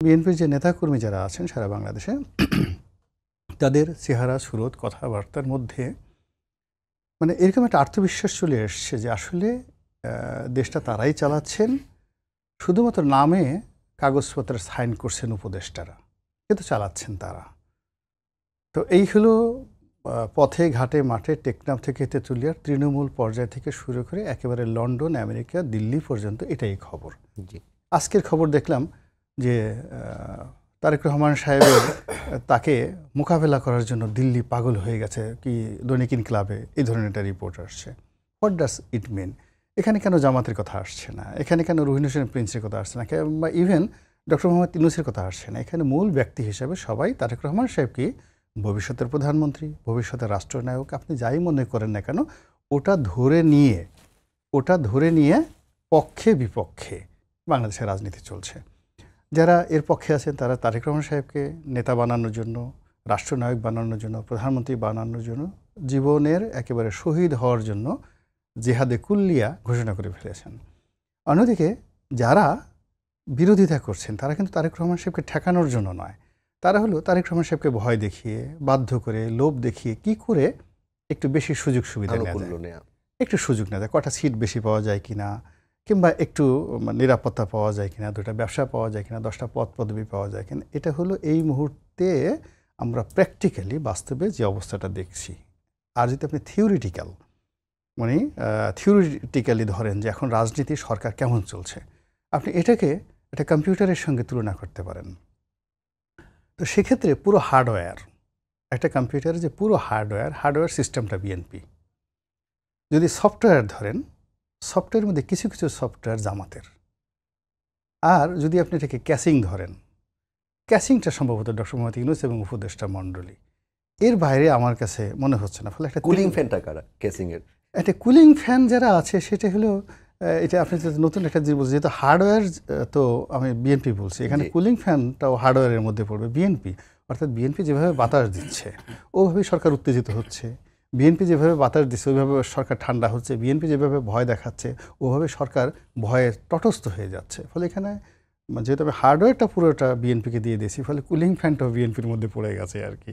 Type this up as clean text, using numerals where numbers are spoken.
বিএনপির যে নেতাকর্মী যারা আছেন সারা বাংলাদেশে তাদের চেহারা সুরত কথাবার্তার মধ্যে মানে এরকম একটা আত্মবিশ্বাস চলে এসছে যে আসলে দেশটা তারাই চালাচ্ছেন, শুধুমাত্র নামে কাগজপত্রে সাইন করছেন উপদেষ্টারা, কিন্তু চালাচ্ছেন তারা। তো এই হলো পথে ঘাটে মাঠে টেকনাফ থেকে তেঁতুলিয়ার তৃণমূল পর্যায় থেকে শুরু করে একেবারে লন্ডন, আমেরিকা, দিল্লি পর্যন্ত এটাই খবর। আজকের খবর দেখলাম যে তারেক রহমান সাহেবের তাকে মোকাবেলা করার জন্য দিল্লি পাগল হয়ে গেছে, কি দৈনিক ইনকিলাবে এই ধরনের একটা রিপোর্ট আসছে। হোয়াট ডাস ইট মিন? এখানে কেন জামাতের কথা আসছে না? এখানে কেন রহিন হোসেন প্রিন্সের কথা আসছে না? বা ইভেন ডক্টর মোহাম্মদ ইউনূসের কথা আসছে না? এখানে মূল ব্যক্তি হিসেবে সবাই তারেক রহমান সাহেবকে ভবিষ্যতের প্রধানমন্ত্রী, ভবিষ্যতের রাষ্ট্রনায়ক, আপনি যাই মনে করেন না কেন, ওটা ধরে নিয়ে পক্ষে বিপক্ষে বাংলাদেশের রাজনীতি চলছে। যারা এর পক্ষে আছেন তারা তারেক রহমান সাহেবকে নেতা বানানোর জন্য, রাষ্ট্রনায়ক বানানোর জন্য, প্রধানমন্ত্রী বানানোর জন্য, জীবনের একেবারে শহীদ হওয়ার জন্য জেহাদে কুল্লিয়া ঘোষণা করে ফেলেছেন। অন্যদিকে যারা বিরোধিতা করছেন তারা কিন্তু তারেক রহমান সাহেবকে ঠেকানোর জন্য নয়, তারা হলো তারেক রহমান সাহেবকে ভয় দেখিয়ে, বাধ্য করে, লোভ দেখিয়ে কি করে একটু বেশি সুযোগ সুবিধা নেওয়া, একটু সুযোগ নেওয়া যায়, কটা সিট বেশি পাওয়া যায় কিনা, কিংবা একটু নিরাপত্তা পাওয়া যায় কিনা, দুটা ব্যবসা পাওয়া যায় কিনা, 10টা পদ পদবি পাওয়া যায় কিনা। এটা হলো এই মুহূর্তে আমরা প্র্যাকটিক্যালি বাস্তবে যে অবস্থাটা দেখছি। আর যদি আপনি থিওরিটিক্যালি ধরেন যে এখন রাজনীতি সরকার কেমন চলছে, আপনি এটাকে একটা কম্পিউটারের সঙ্গে তুলনা করতে পারেন। তো সেক্ষেত্রে পুরো হার্ডওয়্যার, একটা কম্পিউটারের যে পুরো হার্ডওয়্যার সিস্টেমটা বিএনপি। যদি সফটওয়্যার ধরেন, সফটওয়্যারের মধ্যে কিছু কিছু সফটওয়্যার জামাতের। আর যদি আপনি এটাকে ক্যাসিং ধরেন, ক্যাসিংটা সম্ভবত ডক্টর মোহাম্মদ ইউনূস এবং উপদেষ্টা মণ্ডলী, এর বাইরে আমার কাছে মনে হচ্ছে না। ফলে একটা কুলিং ফ্যানটা কারা ক্যাসিং এর? একটা কুলিং ফ্যান যারা আছে সেটা হলো, এটা আপনি নতুন একটা জিনিস বলছেন, যেহেতু হার্ডওয়্যার, তো আমি বিএনপি বলছি, এখানে কুলিং ফ্যানটাও হার্ডওয়্যারের মধ্যে পড়বে বিএনপি। অর্থাৎ বিএনপি যেভাবে বাতাস দিচ্ছে ওভাবেই সরকার উত্তেজিত হচ্ছে, বিএনপি যেভাবে বাতাস দিচ্ছে ওইভাবে সরকার ঠান্ডা হচ্ছে, বিএনপি যেভাবে ভয় দেখাচ্ছে ওভাবে সরকার ভয়ে তটস্থ হয়ে যাচ্ছে। ফলে এখানে যেহেতু আমি হার্ডওয়্যারটা পুরোটা বিএনপিকে দিয়ে দিয়েছি, ফলে কুলিং ফ্যানটাও বিএনপির মধ্যে পড়ে গেছে আর কি।